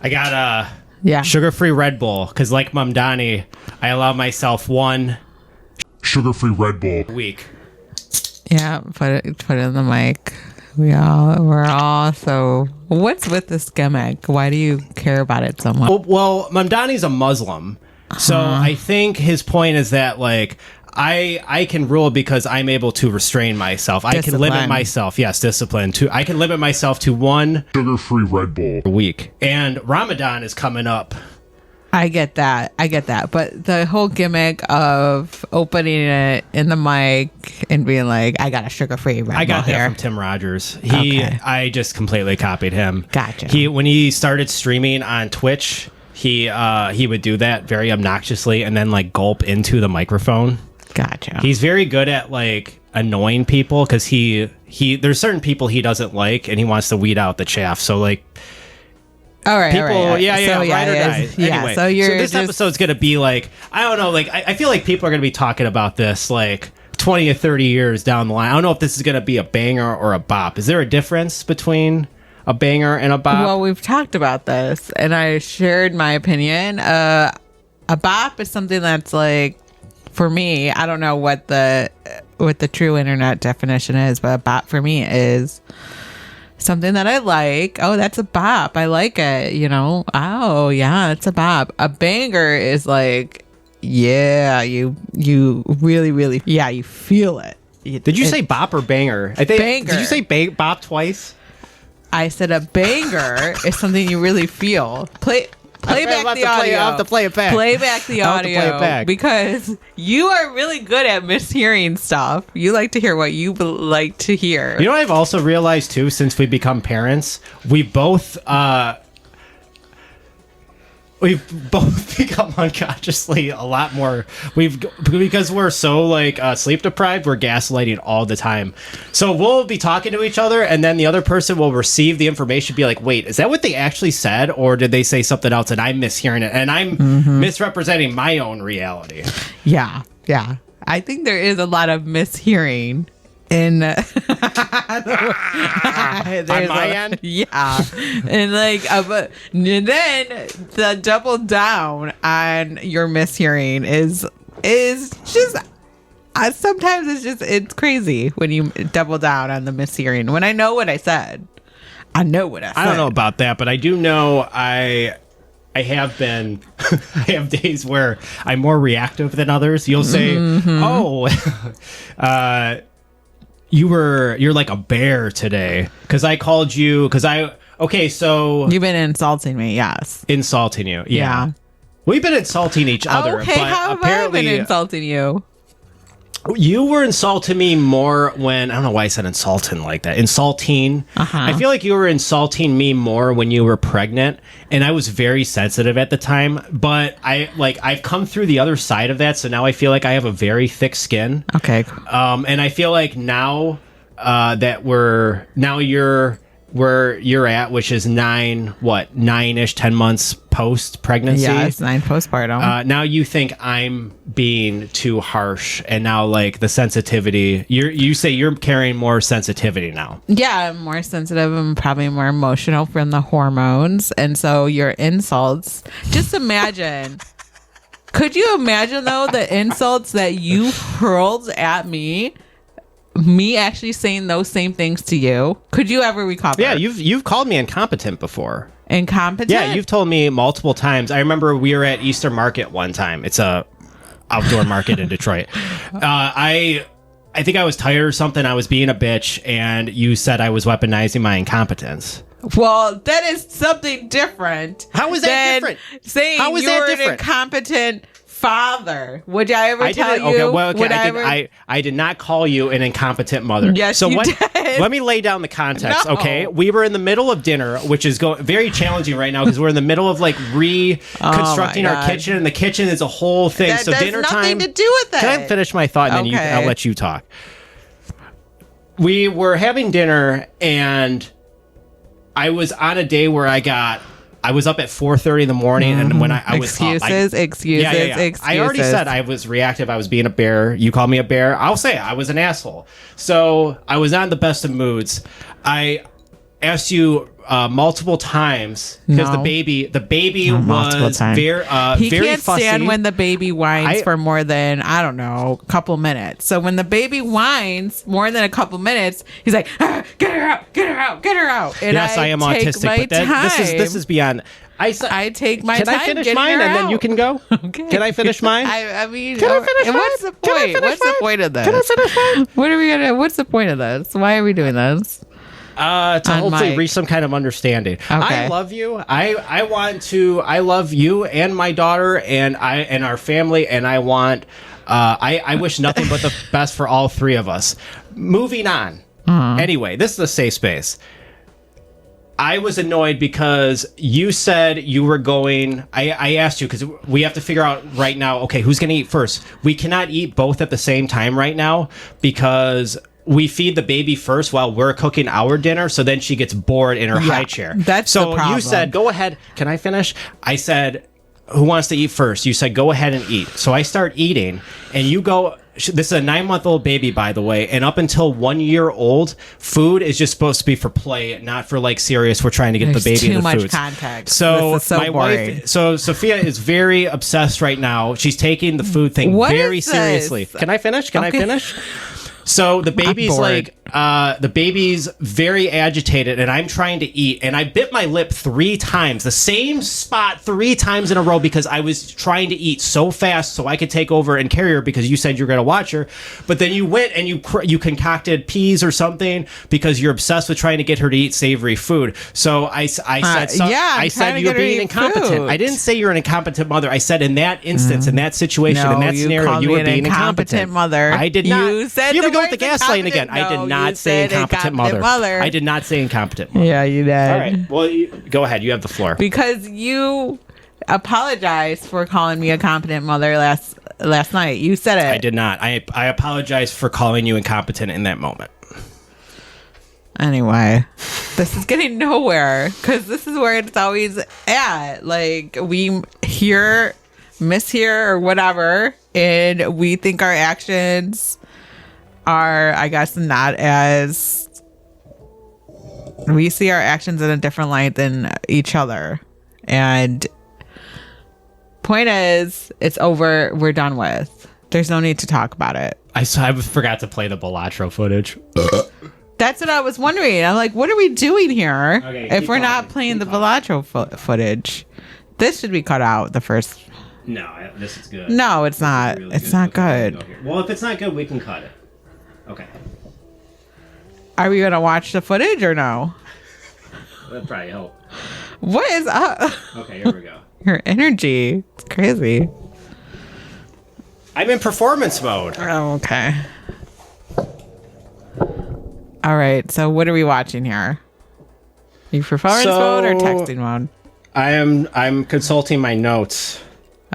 I got a sugar-free Red Bull because, like mamdani, I allow myself one sugar-free Red Bull a week. Yeah, put it in the mic. We're all so. What's with this gimmick? Why do you care about it so much? Well, mamdani's a Muslim, so I think his point is that like I can rule because I'm able to restrain myself. I can limit myself. Yes, discipline. I can limit myself to one sugar-free Red Bull a week. And Ramadan is coming up. I get that. But the whole gimmick of opening it in the mic and being like, I got a sugar-free Red Bull I got that here. from Tim Rogers. Okay. I just completely copied him. Gotcha. When he started streaming on Twitch, he would do that very obnoxiously and then like gulp into the microphone. Gotcha. He's very good at like annoying people because there's certain people he doesn't like and he wants to weed out the chaff. So like. All right, people, all right. yeah, So, ride or die. Anyway, so this episode's gonna be like, I don't know, like I feel like people are gonna be talking about this like 20 or 30 years down the line. I don't know if this is gonna be a banger or a bop. Is there a difference between a banger and a bop? Well, we've talked about this, and I shared my opinion. A bop is something that's like, for me, I don't know what the true internet definition is, but a bop for me is something that I like. Oh, that's a bop. I like it, you know. Oh, yeah, it's a bop. A banger is like, yeah, you really, really, yeah, you feel it. Did you say bop or banger? I think banger. Did you say bop twice? I said a banger is something you really feel. Play back the audio. I'll have to play it back. Play back the audio. Play it back. Because you are really good at mishearing stuff. You like to hear what you like to hear. You know what I've also realized too, since we've become parents, we've both become unconsciously a lot more. Because we're so like sleep deprived, we're gaslighting all the time. So we'll be talking to each other, and then the other person will receive the information, be like, "Wait, is that what they actually said, or did they say something else?" And I'm mishearing it, and I'm misrepresenting my own reality. Yeah. I think there is a lot of mishearing in on my end. Yeah, and like but and then the double down on your mishearing is just sometimes it's crazy when you double down on the mishearing. When I know what I said, I know what I said. I don't know about that, but I do know I have been I have days where I'm more reactive than others. You'll say, "Oh, you're like a bear today," because I called you so you've been insulting me. Yes, insulting you. Yeah. We've been insulting each other. Okay, but how have apparently I been insulting you? You were insulting me more when, I don't know why I said insulting like that. Insulting. I feel like you were insulting me more when you were pregnant, and I was very sensitive at the time. But I've come through the other side of that, so now I feel like I have a very thick skin. Okay. And I feel like now that you're where you're at, which is 9-ish, 10 months post pregnancy. Yeah, it's 9 postpartum. Now you think I'm being too harsh, and now like the sensitivity, you say you're carrying more sensitivity now. Yeah, I'm more sensitive and probably more emotional from the hormones. And so your insults, just imagine. Could you imagine though the insults that you hurled at me actually saying those same things to you? Could you ever recover? Yeah, you've called me incompetent before. Incompetent? Yeah, you've told me multiple times. I remember we were at Easter Market one time. It's a outdoor market in Detroit. I think I was tired or something. I was being a bitch, and you said I was weaponizing my incompetence. Well, that is something different. How is that different? Saying you're an incompetent father. Would I ever tell you? Okay, well, I did not call you an incompetent mother. Yes, you did. Let me lay down the context, No. okay? We were in the middle of dinner, which is very challenging right now because we're in the middle of like reconstructing our kitchen, and the kitchen is a whole thing. That, so dinner nothing time. To do with that. Can I finish my thought, and then I'll let you talk. We were having dinner, and I was on a day where I was up at 4:30 in the morning, and when I was excuses. I already said I was reactive. I was being a bear. You called me a bear. I'll say I was an asshole. So I was not in the best of moods. I asked you multiple times because No. the baby Not multiple was times. very He very can't fussy. stand when the baby whines I- for more than, I don't know, a couple minutes. So when the baby whines more than a couple minutes, he's like, "Ah, get her out, get her out, get her out." And Yes, I am take autistic, my but this time. is beyond. I take my Can time I finish getting mine her and then you out. can go? Okay. Can I finish mine? I mean, Can I finish and what's the mine? Can I point? finish What's the mine? point of this? Can I finish mine? What are we gonna? What's the point of this? Why are we doing this? To On hopefully mic. reach some kind of understanding. Okay. I love you. I love you and my daughter and our family, and I want I wish nothing but the best for all three of us. Moving on. Anyway, this is a safe space. I was annoyed because you said you were going. I asked you because we have to figure out right now, okay, who's going to eat first? We cannot eat both at the same time right now because we feed the baby first while we're cooking our dinner. So then she gets bored in her high chair. that's so the problem. you said, go ahead. Can I finish? I said, who wants to eat first? You said, go ahead and eat. So I start eating and you go. This is a 9-month-old baby, by the way, and up until 1 year old, food is just supposed to be for play, not for like serious. We're trying to get There's the baby too in the much foods. context. So, This is so my boring. wife, so Sophia is very obsessed right now. She's taking the food thing What very is this? seriously. Can I finish? Can Okay. I finish? So the baby's bored. like, the baby's very agitated, and I'm trying to eat, and I bit my lip 3 times, the same spot 3 times in a row, because I was trying to eat so fast so I could take over and carry her because you said you were going to watch her, but then you went and you concocted peas or something because you're obsessed with trying to get her to eat savory food. So I said, yeah, I'm I trying said to you're get her to being eat incompetent. food. I didn't say you're an incompetent mother. I said in that instance, in that situation, in that you scenario, called you me were an being incompetent mother. I did not. You said you the ever go with the words gaslighting again? I incompetent. did No, not you say said incompetent incompetent mother. I did not say incompetent mother. Yeah, you did. All right. Well, go ahead. You have the floor. Because you apologized for calling me a competent mother last night. You said it. I did not. I apologize for calling you incompetent in that moment. Anyway, this is getting nowhere because this is where it's always at. Like, we mishear or whatever, and we think our actions are, I guess, not as, we see our actions in a different light than each other. And point is, it's over. We're done with. There's no need to talk about it. I forgot to play the Balatro footage. That's what I was wondering. I'm like, what are we doing here Okay, if keep we're not talking, playing the keep Balatro footage? This should be cut out, the first. No, this is good. No, it's not. Really It's not Okay, good. okay. Well, if it's not good, we can cut it. Okay. Are we going to watch the footage or no? That'd probably help. What is up? Okay, here we go. Your energy. It's crazy. I'm in performance mode. Oh, okay. All right. So what are we watching here? You performance mode or texting mode? I'm consulting my notes.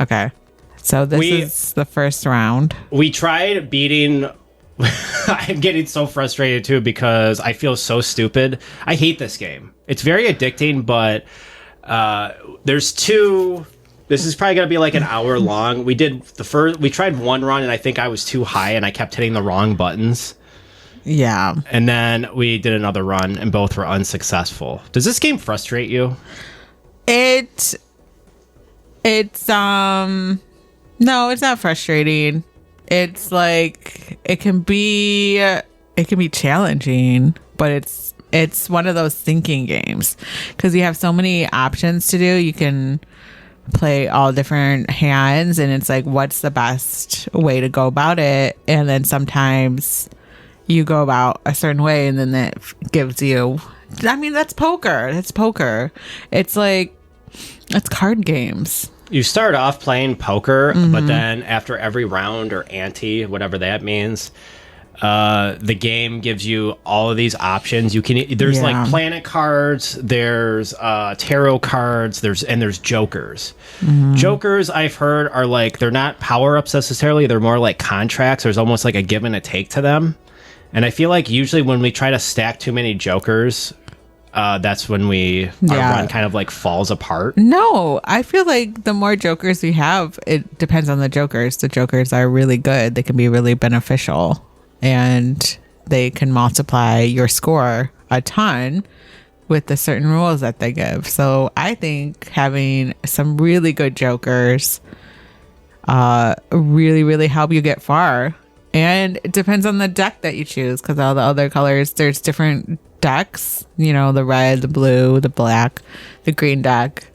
Okay. So this is the first round. We tried beating. I'm getting so frustrated too because I feel so stupid. I hate this game. It's very addicting, but there's 2. This is probably gonna be like an hour long. We tried one run and I think I was too high and I kept hitting the wrong buttons. Yeah. And then we did another run and both were unsuccessful. Does this game frustrate you? It's no, it's not frustrating. It's like it can be challenging, but it's one of those thinking games because you have so many options to do. You can play all different hands and it's like, what's the best way to go about it? And then sometimes you go about a certain way and then that gives you, I mean, that's poker. It's like, it's card games. You start off playing poker, but then after every round or ante, whatever that means, the game gives you all of these options. There's like planet cards, there's tarot cards, there's jokers. Jokers, I've heard, are like, they're not power-ups necessarily, they're more like contracts. There's almost like a give and a take to them. And I feel like usually when we try to stack too many jokers, that's when our run kind of like falls apart. No, I feel like the more jokers we have, it depends on the jokers. The jokers are really good. They can be really beneficial and they can multiply your score a ton. with the certain rules that they give. So I think having some really good jokers really, really help you get far. And it depends on the deck that you choose, because all the other colors, there's different decks, you know, the red, the blue, the black, the green deck.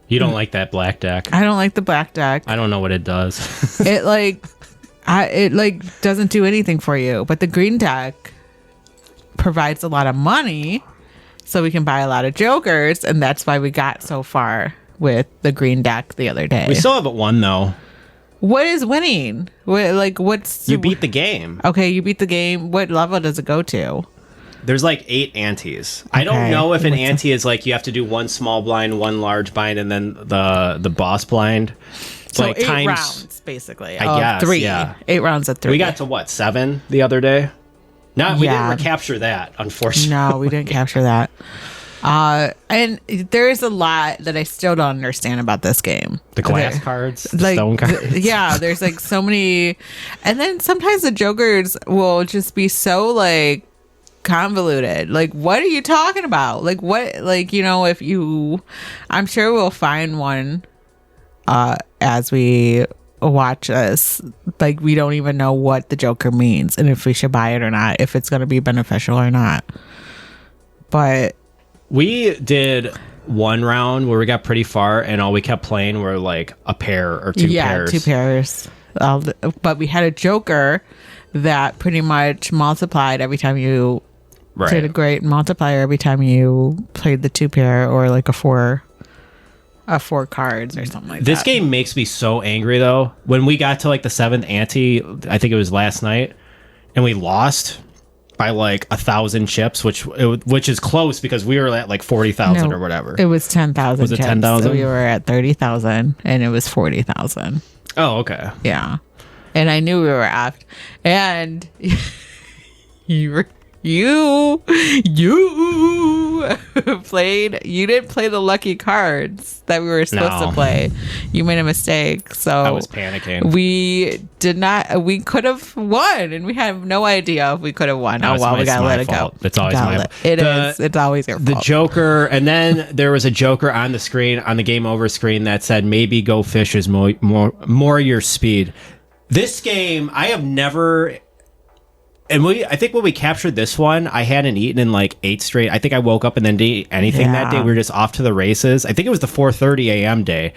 You don't like that black deck? I don't like the black deck. I don't know what it does. It doesn't do anything for you. But the green deck provides a lot of money, so we can buy a lot of jokers, and that's why we got so far with the green deck the other day. We still haven't won though. What is winning? What's You beat the game. Okay, you beat the game. What level does it go to? There's like 8 antes. I don't know if an ante is like you have to do 1 small blind, 1 large blind, and then the boss blind. So like 8 rounds, basically. I guess, 3. yeah. 8 rounds of 3. We got to what, 7 the other day? No, we didn't recapture that, unfortunately. No, we didn't capture that. And there's a lot that I still don't understand about this game. The glass cards, the stone cards. Yeah, there's like so many, and then sometimes the jokers will just be so like convoluted. Like, what are you talking about? Like, what? Like, you know, if you, I'm sure we'll find one as we watch this. Like, we don't even know what the joker means and if we should buy it or not, if it's going to be beneficial or not. But we did one round where we got pretty far, and all we kept playing were like a pair or 2 pairs. 2 pairs. But we had a joker that pretty much multiplied every time you did a great multiplier every time you played the 2 pair or like a 4 cards or something like that. This game makes me so angry though. When we got to like the 7th ante, I think it was last night, and we lost by like 1,000 chips, which is close because we were at like 40,000 or whatever. It was 10,000. Was it 10,000? So we were at 30,000 and it was 40,000. Oh, okay. Yeah. And I knew we were aft. And you didn't play the lucky cards that we were supposed to play. You made a mistake. So I was panicking. We could have won, and we have no idea if we could have won. No, we gotta let it go. It's always my fault. It's always your fault. The joker, and then there was a joker on the screen, on the game over screen, that said maybe go fish is more your speed. This game, I have never. And I think when we captured this one, I hadn't eaten in like 8 straight. I think I woke up and then didn't eat anything that day. We were just off to the races. I think it was the 4:30 a.m. day.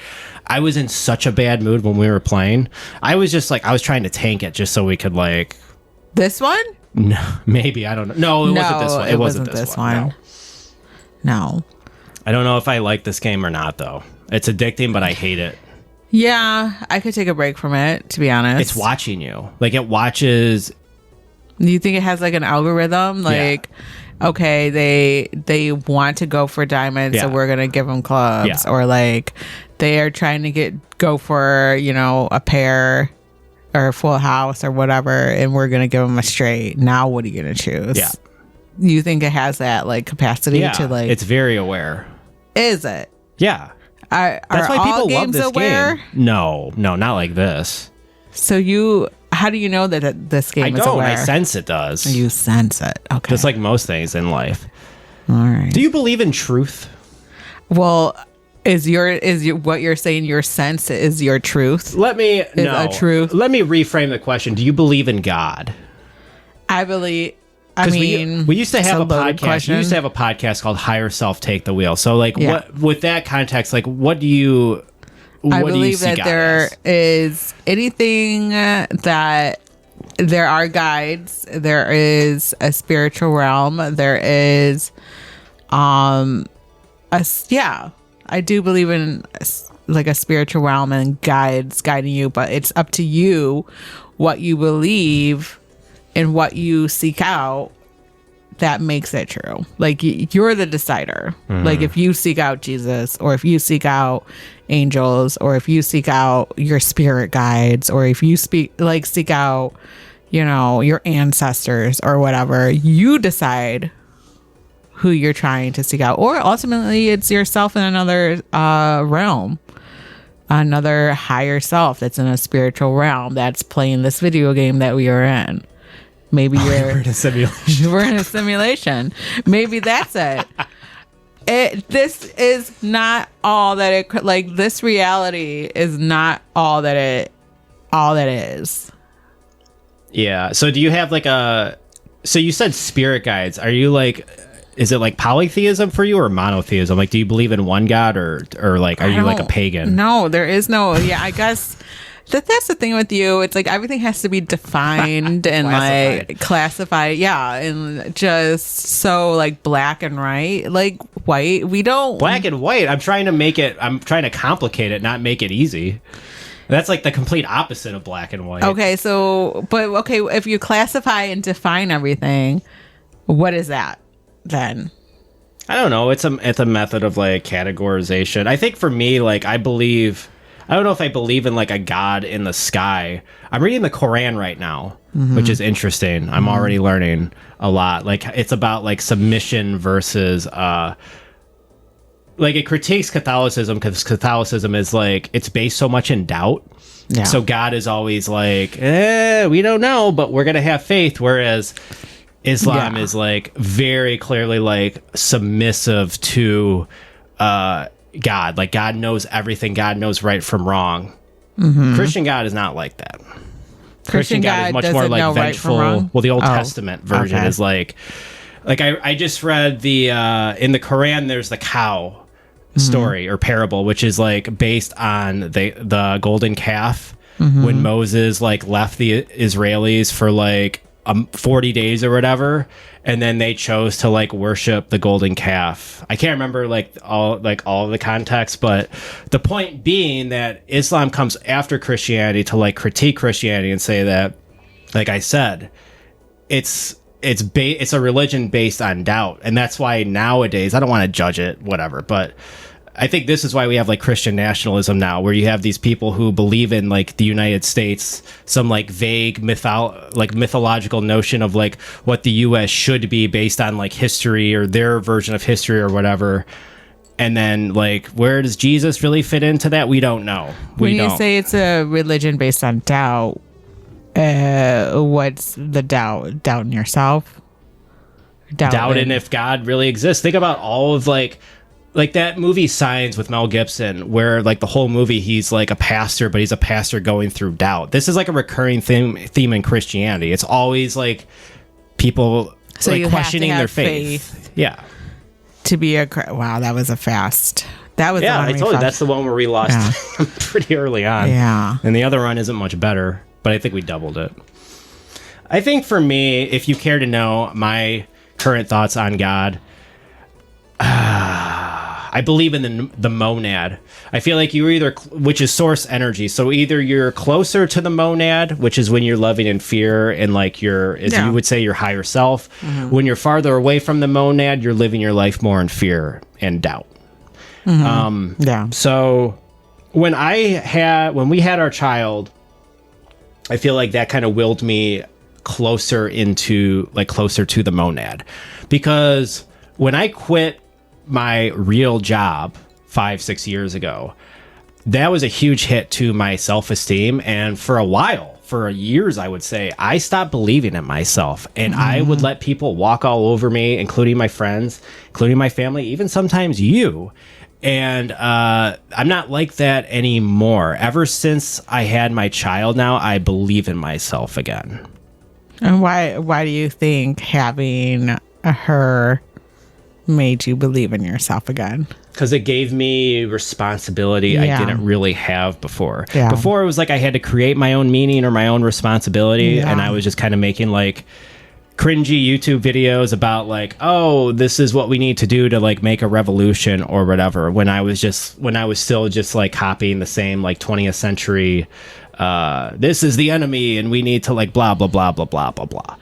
I was in such a bad mood when we were playing. I was just like, I was trying to tank it just so we could like. This one? No, maybe. I don't know. No, it wasn't this one. It wasn't this one. No. I don't know if I like this game or not, though. It's addicting, but I hate it. Yeah, I could take a break from it, to be honest. It's watching you. Like, it watches. Do you think it has like an algorithm? Like, okay, they want to go for diamonds, so we're gonna give them clubs, or like they are trying to go for, you know, a pair or a full house or whatever, and we're gonna give them a straight. Now, what are you gonna choose? Yeah, you think it has that like capacity to like? It's very aware. Is it? Yeah, that's why people love this game. No, not like this. So how do you know that this game is aware? I sense it does. You sense it. Okay. Just like most things in life. All right. Do you believe in truth? Well, is what you're saying your sense is your truth? Let me a truth. Let me reframe the question. Do you believe in God? I believe. I mean, we used to have a podcast. Question. We used to have a podcast called Higher Self Take the Wheel. So, like, what with that context, like, what do you? I believe that there is anything that there are guides. There is a spiritual realm. There is, I do believe in like a spiritual realm and guides guiding you, but it's up to you what you believe and what you seek out that makes it true. Like, you're the decider. Like, if you seek out Jesus, or if you seek out angels, or if you seek out your spirit guides, or if you seek out, you know, your ancestors or whatever, you decide who you're trying to seek out. Or ultimately it's yourself in another realm, another higher self that's in a spiritual realm that's playing this video game that we are in. Maybe we're in a simulation. We're in a simulation. Maybe that's it. This is not all that it could, like, this reality is not all that it is. Yeah. So do you have like so you said spirit guides. Are you like, is it like polytheism for you or monotheism? Like, do you believe in one God or like, are you like a pagan? No, there is no, yeah, I guess that's the thing with you. It's like everything has to be defined and like classified. Yeah. And just so like black and white, like white. We don't. Black and white. I'm trying to complicate it, not make it easy. That's like the complete opposite of black and white. Okay. So, if you classify and define everything, what is that then? I don't know. It's a method of like categorization. I think for me, like I don't know if I believe in like a God in the sky. I'm reading the Quran right now, which is interesting. I'm already learning a lot. Like it's about like submission versus like it critiques Catholicism because Catholicism is like it's based so much in doubt. Yeah. So God is always like, we don't know, but we're gonna have faith. Whereas Islam is like very clearly like submissive to God. Like God knows everything. God knows right from wrong. Christian God is not like that. Christian God is much more like vengeful. Right, well, the Old Testament version is like I just read the in the Quran there's the cow story or parable, which is like based on the golden calf when Moses like left the Israelis for like 40 days or whatever, and then they chose to like worship the golden calf. I can't remember like all of the context, but the point being that Islam comes after Christianity to like critique Christianity and say that, like I said, it's a religion based on doubt, and that's why nowadays I don't want to judge it, whatever, but I think this is why we have like Christian nationalism now, where you have these people who believe in like the United States, some like vague mythological notion of like what the U.S. should be based on like history or their version of history or whatever. And then like, where does Jesus really fit into that? We don't know. When you say it's a religion based on doubt, what's the doubt? Doubt in yourself? Doubt in if God really exists. Think about all of like that movie Signs with Mel Gibson, where like the whole movie he's like a pastor, but he's a pastor going through doubt. This is like a recurring theme in Christianity. It's always like people like questioning their faith. Yeah. To be wow, that was a fast. That was I told you that's the one where we lost pretty early on. Yeah. And the other run isn't much better, but I think we doubled it. I think for me, if you care to know my current thoughts on God, I believe in the monad. I feel like you're either, which is source energy. So either you're closer to the monad, which is when you're loving in fear and like you would say your higher self. When you're farther away from the monad, you're living your life more in fear and doubt. So when we had our child, I feel like that kind of willed me closer to the monad, because when I quit my real job 5-6 years ago, that was a huge hit to my self-esteem, and for years I would say I stopped believing in myself, and I would let people walk all over me, including my friends, including my family, even sometimes you. And I'm not like that anymore. Ever since I had my child now, I believe in myself again. And why do you think having her made you believe in yourself again? Because it gave me responsibility I didn't really have before. Before it was like I had to create my own meaning or my own responsibility, and I was just kind of making like cringy YouTube videos about like, oh, this is what we need to do to like make a revolution or whatever, when I was still just like copying the same like 20th century this is the enemy and we need to like blah blah blah blah blah blah blah.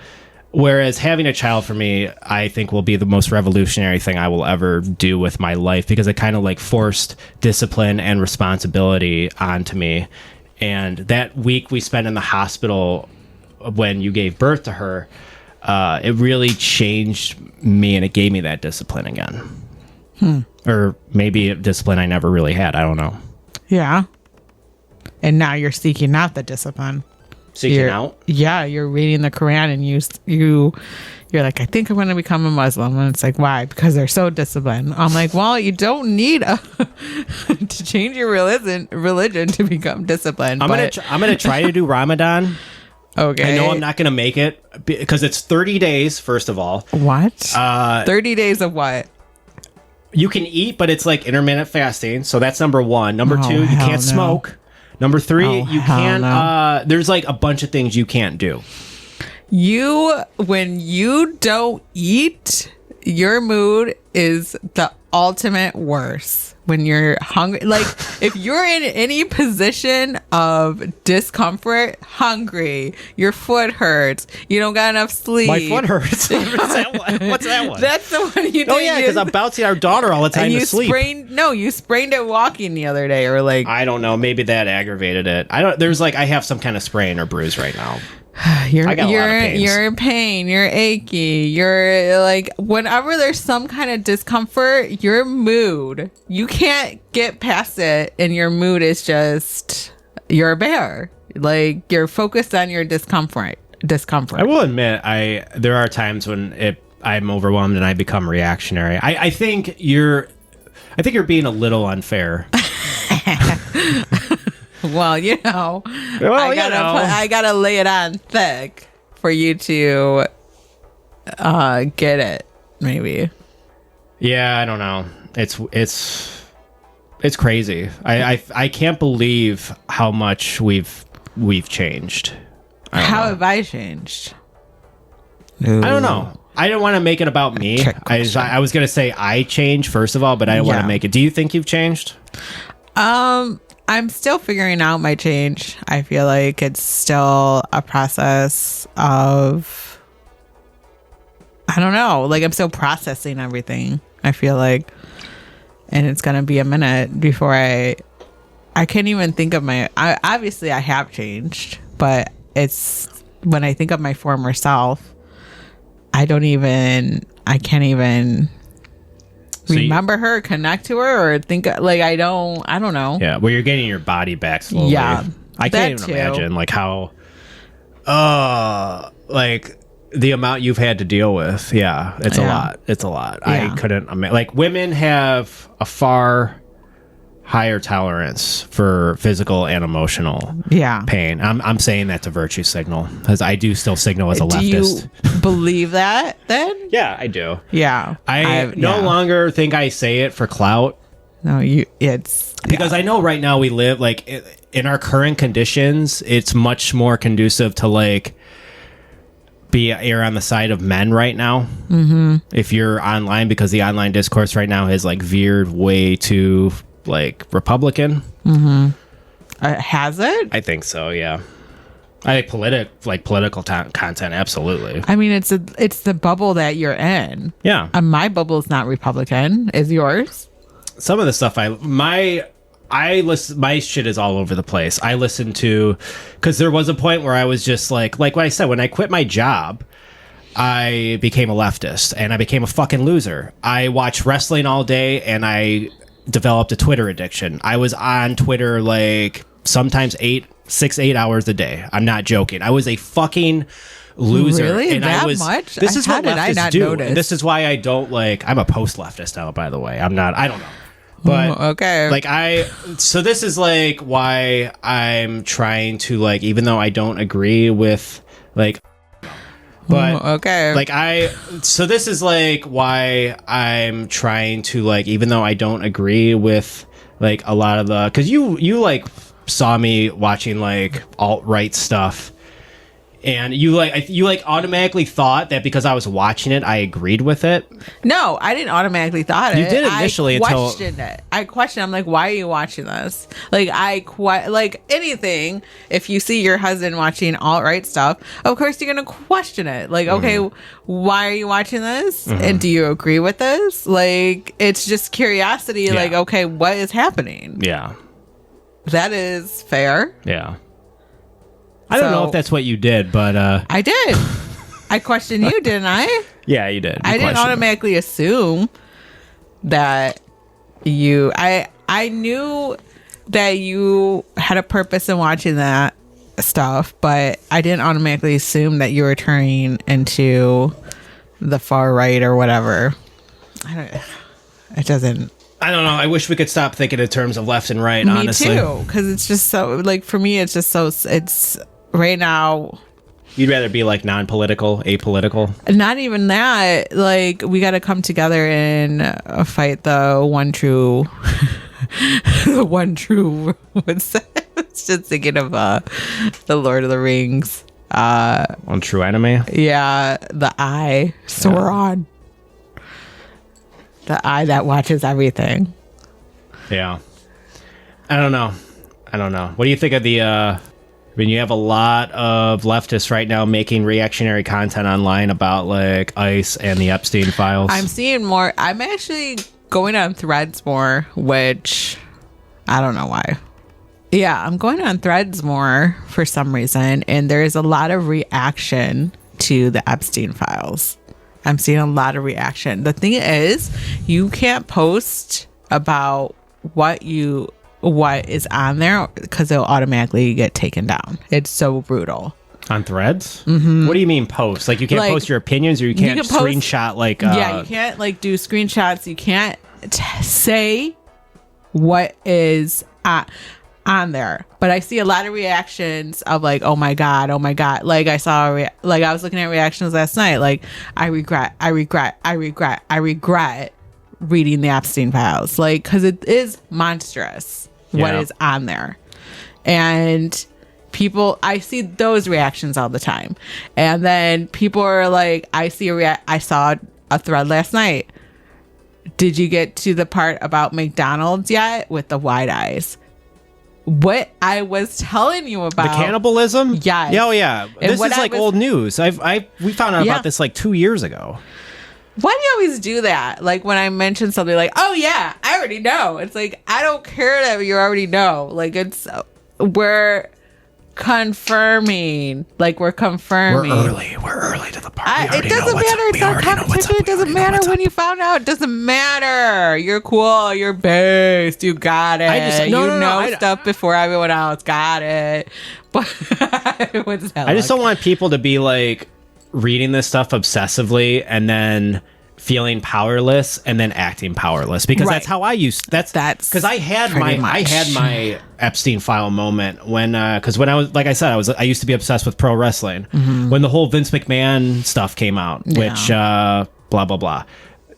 Whereas having a child for me, I think will be the most revolutionary thing I will ever do with my life, because it kind of like forced discipline and responsibility onto me. And that week we spent in the hospital when you gave birth to her, it really changed me, and it gave me that discipline again. Or maybe a discipline I never really had. I don't know. Yeah. And now you're seeking out the discipline. Seeking out? Yeah, you're reading the Quran, and you're like, I think I'm going to become a Muslim. And it's like, why? Because they're so disciplined. I'm like, well, you don't need to change your religion to become disciplined. I'm gonna try to do Ramadan. Okay. I know I'm not gonna make it because it's 30 days. First of all, what? 30 days of what? You can eat, but it's like intermittent fasting. So that's number one. Number two, you can't smoke. Number three, you can't. There's like a bunch of things you can't do. When you don't eat, your mood is the ultimate worst. When you're hungry, like if you're in any position of discomfort, hungry, your foot hurts, you don't got enough sleep. My foot hurts. What's that one? That's the one you do. Oh yeah, because I'm bouncing our daughter all the time to sleep. You sprained it walking the other day, or like I don't know. Maybe that aggravated it. I have some kind of sprain or bruise right now. You're in pain, you're achy, you're like, whenever there's some kind of discomfort, your mood, you can't get past it, and your mood is just, you're a bear. Like, you're focused on your discomfort. I will admit, there are times when I'm overwhelmed and I become reactionary. I think you're being a little unfair. Well, I gotta lay it on thick for you to get it. Maybe. Yeah, I don't know. It's crazy. I can't believe how much we've changed. How have I changed? I don't know. I didn't want to make it about me. I was gonna say I changed first of all, but I didn't want to make it. Do you think you've changed? I'm still figuring out my change. I feel like it's still a process of, I don't know, like I'm still processing everything, I feel like. And it's going to be a minute before I can't even think of obviously I have changed, but it's when I think of my former self, I can't even remember her, connect to her, or think like I don't know. Yeah, well, you're getting your body back slowly. Yeah, I can't even imagine like how like the amount you've had to deal with. Yeah, it's a lot. It's a lot. Yeah. I couldn't imagine. Like, women have a far higher tolerance for physical and emotional pain. I'm saying that to virtue signal because I do still signal as a leftist. Do you believe that then? Yeah, I do. Yeah. I no longer think I say it for clout. No, it's because I know right now we live like in our current conditions, it's much more conducive to like err on the side of men right now. Mm-hmm. If you're online, because the online discourse right now has like veered way too like Republican. Mm-hmm. Has it? I think so. Yeah. I think political content. Absolutely. I mean, it's the bubble that you're in. Yeah. My bubble is not Republican. Is yours? Some of the stuff my shit is all over the place. I listen to, because there was a point where I was just like what I said, when I quit my job, I became a leftist and I became a fucking loser. I watched wrestling all day and I developed a Twitter addiction. I was on Twitter like sometimes 8 hours a day. I'm not joking. I was a fucking loser. Really? And that much? This is what leftists do. Notice? This is why I don't like. I'm a post leftist now, by the way. I don't know. But okay, so this is like why I'm trying to like, even though I don't agree with like, but okay, so this is like why I'm trying to like, even though I don't agree with like a lot of the, because you like saw me watching like alt-right stuff. And you automatically thought that because I was watching it, I agreed with it. No, I didn't automatically thought it. You did initially until I questioned it. I questioned. I'm like, why are you watching this? Like like anything. If you see your husband watching alt-right stuff, of course you're gonna question it. Like, okay, why are you watching this? Mm-hmm. And do you agree with this? Like, it's just curiosity. Yeah. Like, okay, what is happening? Yeah, that is fair. Yeah. I don't know if that's what you did, but I did. I questioned you, didn't I? Yeah, you did. I didn't automatically assume that you. I knew that you had a purpose in watching that stuff, but I didn't automatically assume that you were turning into the far right or whatever. It doesn't. I don't know. I wish we could stop thinking in terms of left and right, Me honestly. too, because it's just so, like, for me, it's just so, it's right now. You'd rather be like non-political, apolitical? Not even that. Like, we got to come together and fight the one true, what's that? I was just thinking of the Lord of the Rings. One true enemy? Yeah, the eye, Sauron. The eye that watches everything. Yeah. I don't know. What do you think of the I mean, you have a lot of leftists right now making reactionary content online about like ICE and the Epstein files. I'm seeing more. I'm actually going on Threads more, which I don't know why. Yeah, I'm going on Threads more for some reason, and there's a lot of reaction to the Epstein files. I'm seeing a lot of reaction. The thing is, you can't post about what is on there because it'll automatically get taken down. It's so brutal. On Threads? Mm-hmm. What do you mean post? Like you can't post your opinions, or you can't screenshot like yeah, you can't like do screenshots. You can't say what is on there. But I see a lot of reactions of like, oh my god. Like I saw like I was looking at reactions last night, like I regret reading the Epstein files, like, because it is monstrous what is on there. And people, I see those reactions all the time. And then people are like, I saw a thread last night. Did you get to the part about McDonald's yet with the wide eyes? What I was telling you about the cannibalism? Yes. Oh yeah. And this is like old news. We found out about this like 2 years ago. Why do you always do that? Like when I mention something like, oh yeah, I already know. It's like, I don't care that you already know. Like we're confirming. Like we're confirming. We're early to the party. It doesn't matter. It's not competition. It doesn't matter when you found out. It doesn't matter. You're cool. You're based. You got it. You know stuff before everyone else. Got it. But what's that? I just don't want people to be like reading this stuff obsessively and then feeling powerless and then acting powerless, because that's how I used that's because I had my Epstein file moment when because when I was, like I said, I used to be obsessed with pro wrestling when the whole Vince McMahon stuff came out, which blah blah blah.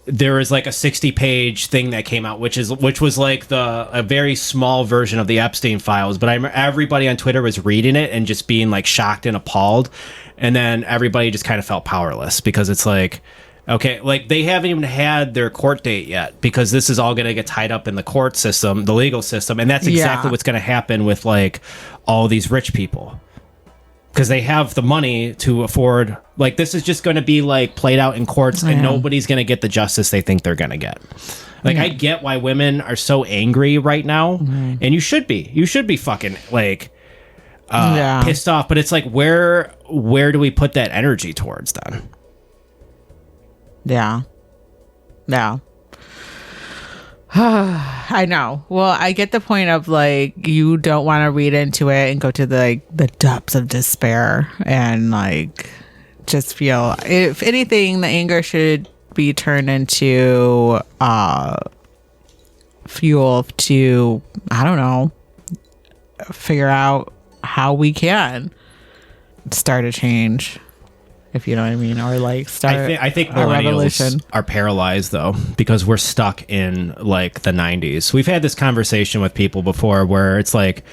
There was like a 60-page thing that came out, which was like a very small version of the Epstein files. But I remember everybody on Twitter was reading it and just being like shocked and appalled, and then everybody just kind of felt powerless because it's like, okay, like they haven't even had their court date yet because this is all going to get tied up in the court system, the legal system, and that's exactly what's going to happen with like all these rich people. Because they have the money to afford, like, this is just going to be like played out in courts, and nobody's going to get the justice they think they're going to get. Like, I get why women are so angry right now, and you should be fucking like pissed off. But it's like, where do we put that energy towards then? Yeah. I know. Well, I get the point of like, you don't want to read into it and go to the depths of despair and like just feel, if anything, the anger should be turned into fuel to, I don't know, figure out how we can start a change. If you know what I mean, or like start. I think millennials are paralyzed though, because we're stuck in like the 90s. We've had this conversation with people before where it's like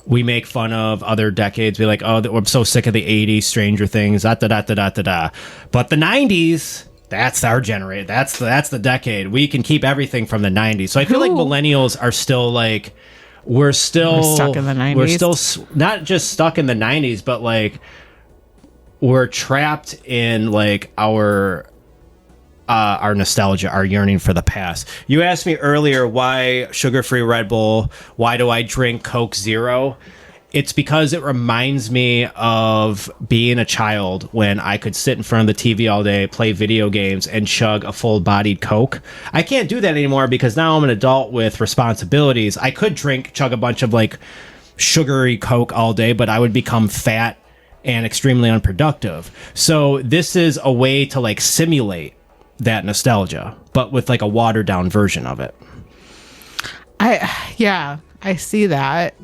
we make fun of other decades. We're like, oh, I'm so sick of the 80s, Stranger Things, da da da da da da. But the 90s, that's our generation. That's the decade. We can keep everything from the 90s. So I feel like millennials are still like we're stuck in the 90s. We're still not just stuck in the 90s, but like we're trapped in like our nostalgia, our yearning for the past. You asked me earlier why sugar-free Red Bull, why do I drink Coke Zero? It's because it reminds me of being a child when I could sit in front of the TV all day, play video games, and chug a full-bodied Coke. I can't do that anymore because now I'm an adult with responsibilities. I could chug a bunch of like sugary Coke all day, but I would become fat and extremely unproductive. So this is a way to like simulate that nostalgia, but with like a watered down version of it. I see that.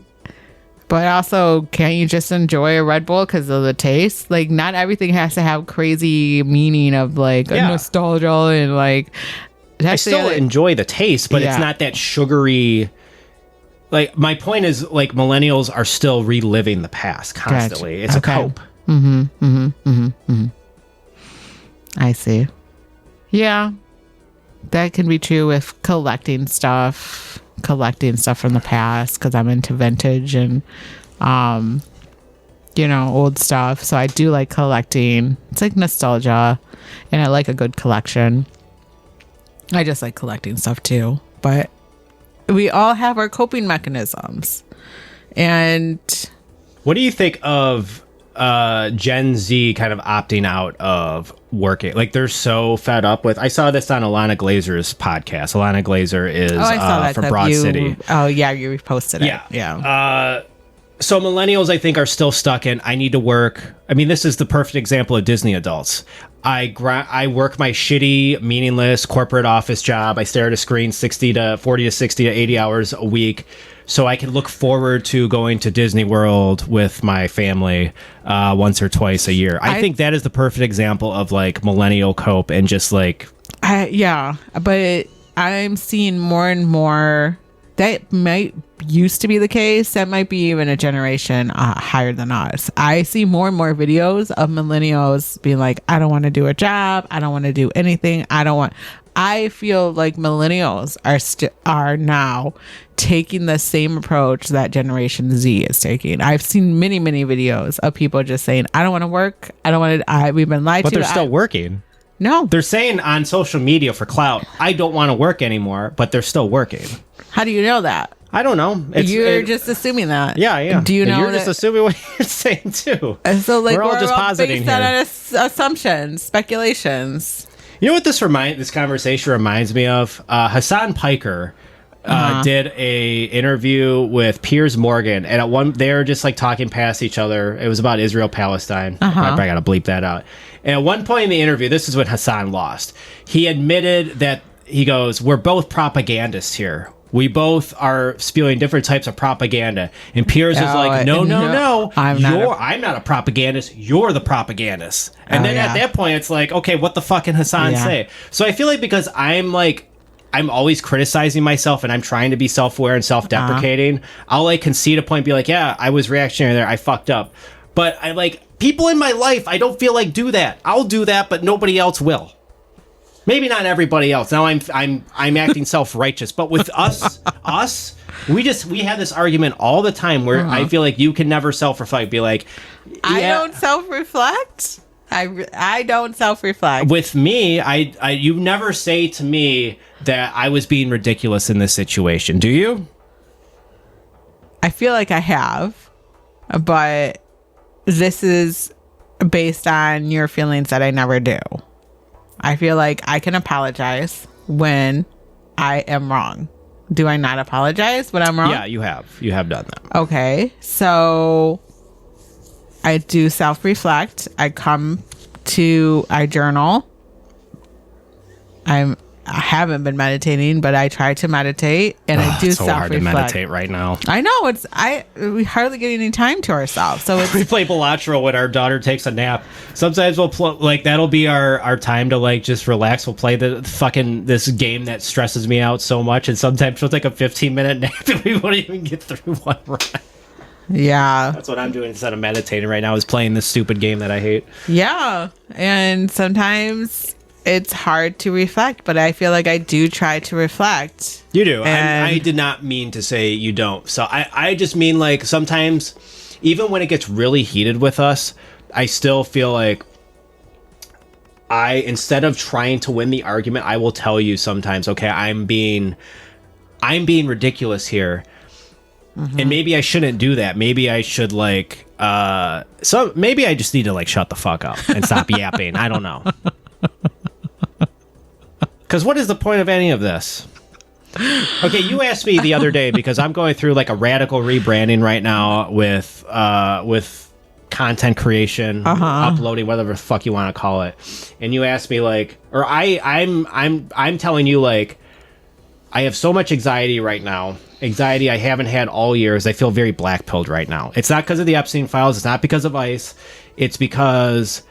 But also, can't you just enjoy a Red Bull because of the taste? Like, not everything has to have crazy meaning of like nostalgia and like. I still enjoy the taste, but it's not that sugary. Like, my point is, like, millennials are still reliving the past constantly. Gotcha. It's a cope. I see. Yeah, that can be true with collecting stuff from the past because I'm into vintage and, old stuff. So I do like collecting. It's like nostalgia, and I like a good collection. I just like collecting stuff too, but we all have our coping mechanisms. And what do you think of Gen Z kind of opting out of working? Like, they're so fed up with. I saw this on Alana Glazer's podcast. Alana Glazer is from Broad City. Oh yeah, you reposted it. Yeah. So millennials, I think, are still stuck in, I need to work. I mean, this is the perfect example of Disney adults. I work my shitty, meaningless corporate office job. I stare at a screen 40 to 60 to 80 hours a week so I can look forward to going to Disney World with my family once or twice a year. I think that is the perfect example of like millennial cope and just like... but I'm seeing more and more... That might used to be the case. That might be even a generation higher than us. I see more and more videos of millennials being like, I don't want to do a job. I don't want to do anything. I feel like millennials are now taking the same approach that Generation Z is taking. I've seen many, many videos of people just saying, I don't want to work. I don't want to, we've been lied to. But they're still working. No. They're saying on social media for clout, I don't want to work anymore, but they're still working. How do you know that? I don't know. You're just assuming that. Yeah. Do you know you're just assuming what you're saying too. So like we're all just positing based on assumptions, speculations. You know what this conversation reminds me of? Hassan Piker did a interview with Piers Morgan, and they were just like talking past each other. It was about Israel Palestine. I probably gotta bleep that out. And at one point in the interview, this is when Hassan lost. He admitted that he goes, "We're both propagandists here. We both are spewing different types of propaganda." And Piers was like, no. I'm not a propagandist. You're the propagandist. And then at that point, it's like, okay, what the fuck can Hassan say? So I feel like because I'm always criticizing myself and I'm trying to be self-aware and self-deprecating, I'll like concede a point, be like, yeah, I was reactionary there. I fucked up. But I like people in my life, I don't feel like do that. I'll do that, but nobody else will. Maybe not everybody else. Now I'm acting self-righteous, but with us, we have this argument all the time where I feel like you can never self-reflect. Be like, I don't self-reflect. I don't self-reflect. With me, you never say to me that I was being ridiculous in this situation. Do you? I feel like I have, but this is based on your feelings that I never do. I feel like I can apologize when I am wrong. Do I not apologize when I'm wrong? Yeah, you have. You have done that. Okay. So I do self-reflect. I journal. I haven't been meditating, but I try to meditate, and I do it's so self-reflect. Hard to meditate right now. I know we hardly get any time to ourselves. So we play Balatro when our daughter takes a nap. Sometimes we'll that'll be our time to like just relax. We'll play this game that stresses me out so much, and sometimes we'll take a 15-minute nap and we won't even get through one run. Yeah, that's what I'm doing instead of meditating right now. Is playing this stupid game that I hate. Yeah, and sometimes it's hard to reflect, but I feel like I do try to reflect. You do. I did not mean to say you don't. So I just mean like sometimes, even when it gets really heated with us, I still feel like instead of trying to win the argument, I will tell you sometimes, okay, I'm being ridiculous here. Mm-hmm. And maybe I shouldn't do that. Maybe I should maybe I just need to like shut the fuck up and stop yapping. I don't know. Because what is the point of any of this? Okay, you asked me the other day because I'm going through like a radical rebranding right now with content creation, uploading, whatever the fuck you want to call it. And you asked me like, or I'm telling you like, I have so much anxiety right now. Anxiety I haven't had all years. I feel very black-pilled right now. It's not because of the Epstein files. It's not because of ICE. It's because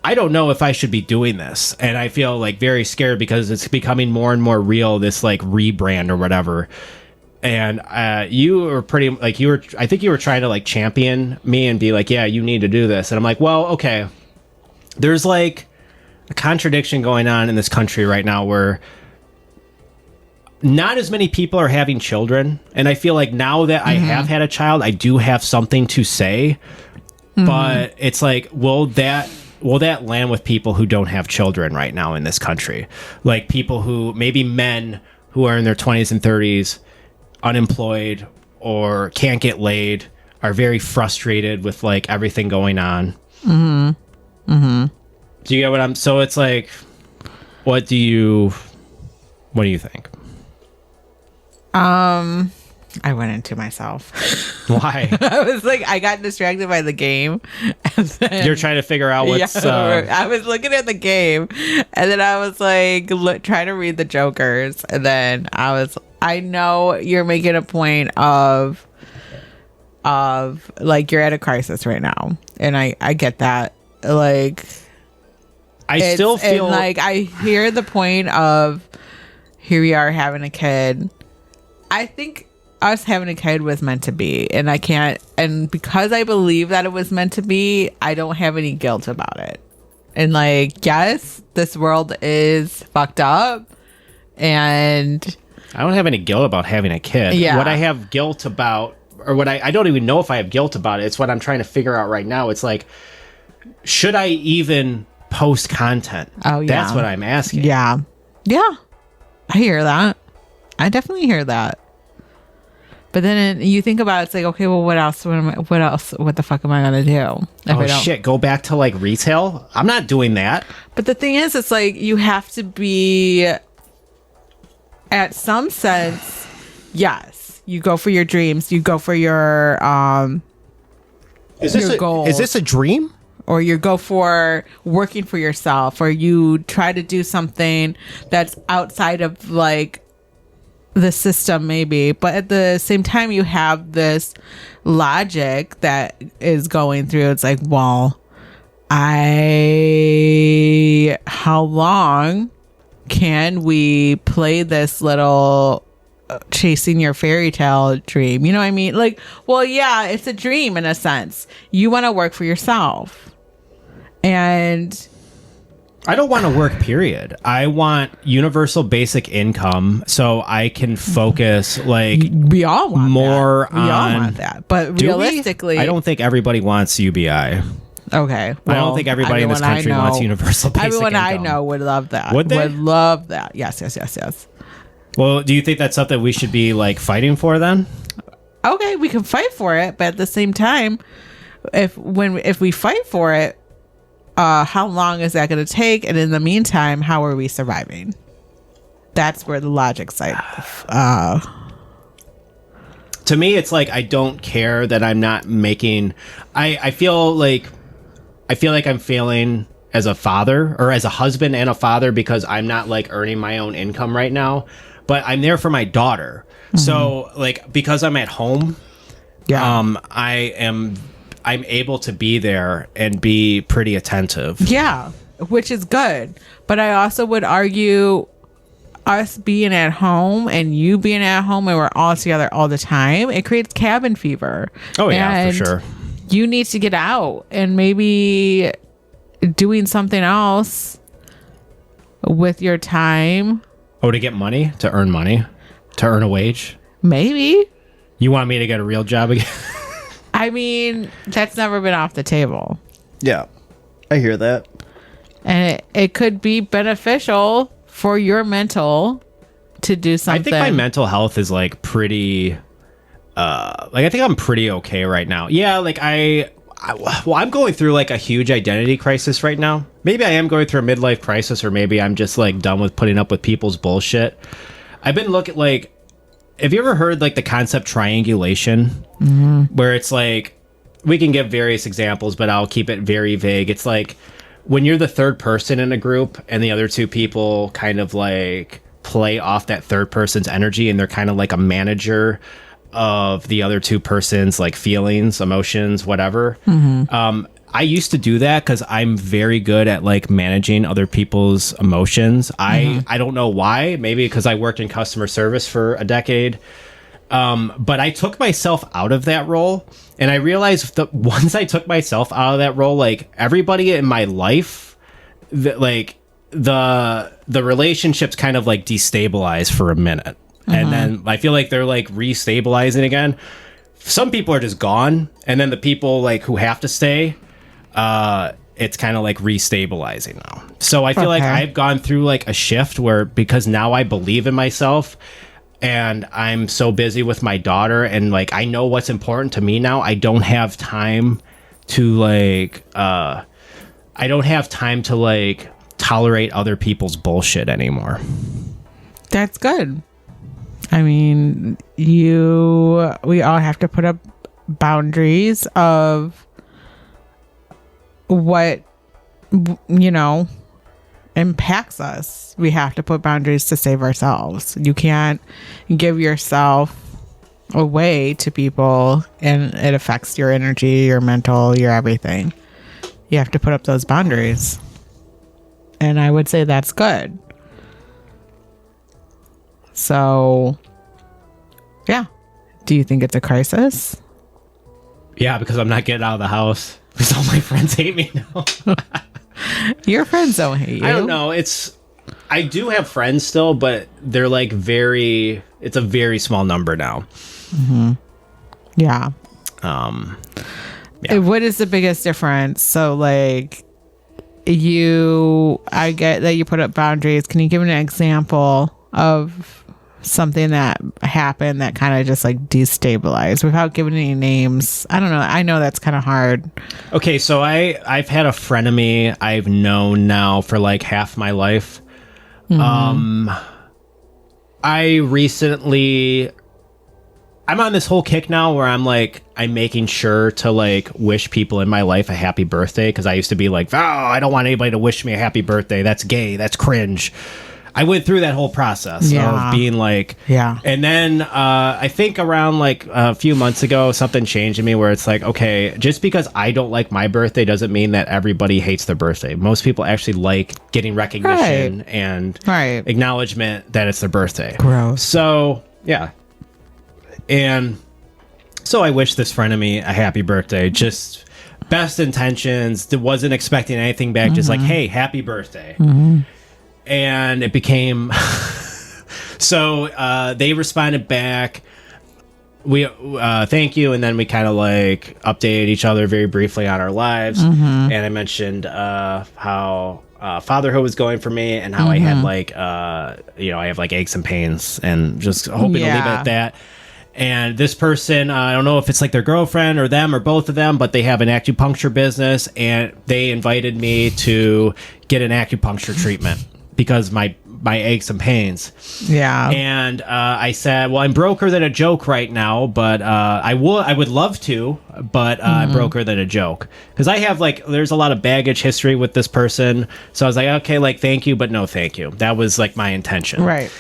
I don't know if I should be doing this. And I feel like very scared because it's becoming more and more real, this like rebrand or whatever. And you were pretty like I think you were trying to like champion me and be like, yeah, you need to do this. And I'm like, well, okay. There's like a contradiction going on in this country right now where not as many people are having children. And I feel like now that I have had a child, I do have something to say. But it's like, will that land with people who don't have children right now in this country? Like people who, maybe men who are in their 20s and 30s, unemployed or can't get laid, are very frustrated with like everything going on. Do you get what I'm... So it's like, what do you think? I went into myself. Why? I was like, I got distracted by the game. And then, You're trying to figure out what's... I was looking at the game, and then I was like, trying to read the jokers, and then I know you're making a point of like you're at a crisis right now, and I get that. Like, I still feel like I hear the point of here we are having a kid. I think us having a kid was meant to be, and I can't, and because I believe that it was meant to be, I don't have any guilt about it. And like, yes, this world is fucked up, and I don't have any guilt about having a kid. Yeah. What I have guilt about, or what I don't even know if I have guilt about it. It's what I'm trying to figure out right now. It's like, should I even post content? Oh, yeah. That's what I'm asking. Yeah. I hear that. I definitely hear that. But then you think about it, it's like, okay, well, what else? What the fuck am I gonna do? Oh shit! Go back to like retail. I'm not doing that. But the thing is, it's like you have to be, at some sense, yes. You go for your dreams. You go for your goals. Is this a dream? Or you go for working for yourself, or you try to do something that's outside of like the system maybe, but at the same time you have this logic that is going through. It's like, well, how long can we play this little chasing your fairy tale dream? You know what I mean? Like, well, yeah, it's a dream in a sense. You want to work for yourself, and I don't want to work, period. I want universal basic income so I can focus, like, we all want more that. We all want that. But realistically, I don't think everybody wants UBI. Okay. Well, I don't think everybody in this country wants universal basic everyone income. Everyone I know would love that. Would they? Would love that. Yes. Well, do you think that's something we should be, like, fighting for then? Okay, we can fight for it, but at the same time, if we fight for it, how long is that going to take? And in the meantime, how are we surviving? That's where the logic side. To me, it's like I don't care that I'm not making. I feel like I'm failing as a father or as a husband and a father because I'm not like earning my own income right now. But I'm there for my daughter. Mm-hmm. So like because I'm at home, I'm able to be there and be pretty attentive. Yeah, which is good. But I also would argue us being at home and you being at home and we're all together all the time, it creates cabin fever. Oh, yeah, and for sure. You need to get out and maybe doing something else with your time. Oh, to get money? To earn money? To earn a wage? Maybe. You want me to get a real job again? I mean, that's never been off the table. Yeah, I hear that. And it could be beneficial for your mental to do something. I think my mental health is like pretty, I think I'm pretty okay right now. Yeah, like I'm going through like a huge identity crisis right now. Maybe I am going through a midlife crisis, or maybe I'm just like done with putting up with people's bullshit. I've been looking like, have you ever heard like the concept triangulation? Mm-hmm. Where it's like we can give various examples, but I'll keep it very vague. It's like when you're the third person in a group and the other two people kind of like play off that third person's energy, and they're kind of like a manager of the other two persons, like feelings, emotions, whatever. I used to do that because I'm very good at like managing other people's emotions. I don't know why. Maybe because I worked in customer service for a decade. But I took myself out of that role, and I realized that once I took myself out of that role, like everybody in my life, like the relationships kind of like destabilized for a minute. And then I feel like they're like restabilizing again. Some people are just gone, and then the people like who have to stay, it's kind of like restabilizing now. So I feel like I've gone through like a shift where, because now I believe in myself and I'm so busy with my daughter, and like I know what's important to me now, I don't have time to like tolerate other people's bullshit anymore. That's good. I mean, we all have to put up boundaries of what, impacts us. We have to put boundaries to save ourselves. You can't give yourself away to people and it affects your energy, your mental, your everything. You have to put up those boundaries. And I would say that's good. So, yeah. Do you think it's a crisis? Yeah, because I'm not getting out of the house. Because all my friends hate me now. Your friends don't hate you. I don't know. I do have friends still, but they're like it's a very small number now. Yeah. Yeah. What is the biggest difference? So like I get that you put up boundaries. Can you give an example of something that happened that kind of just like destabilized without giving any names? I don't know. I know that's kind of hard. Okay, so I've had a frenemy I've known now for like half my life. I'm on this whole kick now where I'm making sure to like wish people in my life a happy birthday, because I used to be like, oh, I don't want anybody to wish me a happy birthday. That's gay. That's cringe. I went through that whole process of being like, and then I think around like a few months ago, something changed in me where it's like, okay, just because I don't like my birthday doesn't mean that everybody hates their birthday. Most people actually like getting recognition and acknowledgement that it's their birthday. Gross. So, yeah. And so I wish this friend of me a happy birthday. Just best intentions. Wasn't expecting anything back. Just like, hey, happy birthday. And it became so they responded back, we thank you, and then we kind of like updated each other very briefly on our lives. And I mentioned how fatherhood was going for me, and how I had like I have like aches and pains, and just hoping to leave it at that. And this person, I don't know if it's like their girlfriend or them or both of them, but they have an acupuncture business, and they invited me to get an acupuncture treatment because my aches and pains. Yeah. And I said, well, I'm broker than a joke right now, but I would love to, but I'm broker than a joke. Because I have there's a lot of baggage history with this person. So I was like, okay, thank you, but no thank you. That was my intention. Right.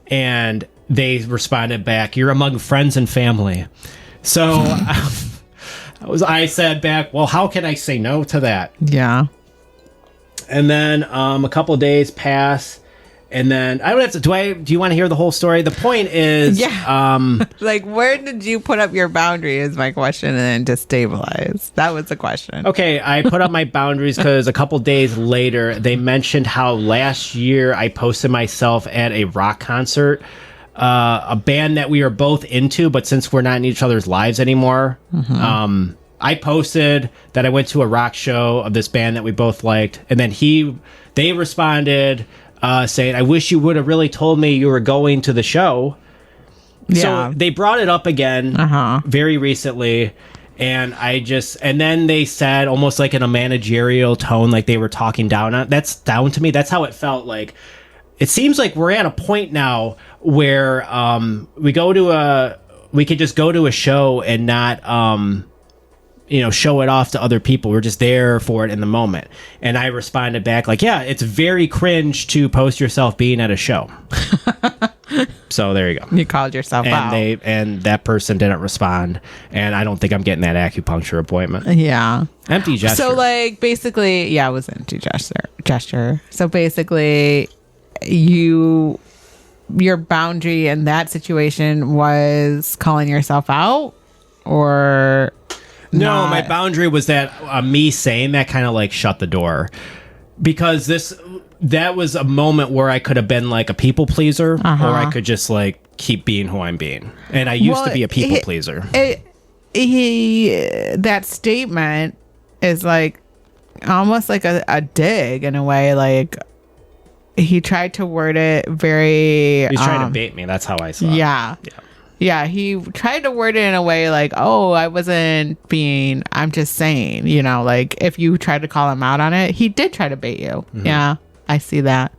And they responded back, you're among friends and family. So I said back, well, how can I say no to that? Yeah. And then a couple of days pass, and then I don't have to. Do you want to hear the whole story? The point is, where did you put up your boundary? Is my question, and then destabilize. That was the question. Okay, I put up my boundaries because a couple days later they mentioned how last year I posted myself at a rock concert, a band that we are both into, but since we're not in each other's lives anymore, I posted that I went to a rock show of this band that we both liked, and then they responded saying, I wish you would have really told me you were going to the show. Yeah. So they brought it up again very recently, and then they said, almost like in a managerial tone, like they were talking down on. That's down to me. That's how it felt like. It seems like we're at a point now where we could just go to a show and not show it off to other people. We're just there for it in the moment. And I responded back like, yeah, it's very cringe to post yourself being at a show. So there you go. You called yourself out. And that person didn't respond. And I don't think I'm getting that acupuncture appointment. Yeah. Empty gesture. So like basically, yeah, it was empty gesture. So basically your boundary in that situation was calling yourself out, or no, not? my boundary was that me saying that kind of like shut the door, because that was a moment where I could have been like a people pleaser, or I could just like keep being who I'm being. And I used to be a people pleaser. That statement is like almost like a dig in a way. Like he tried to word it very. He's trying to bait me. That's how I saw it. Yeah, he tried to word it in a way like, oh, I'm just saying, like if you tried to call him out on it, he did try to bait you. Mm-hmm. Yeah, I see that.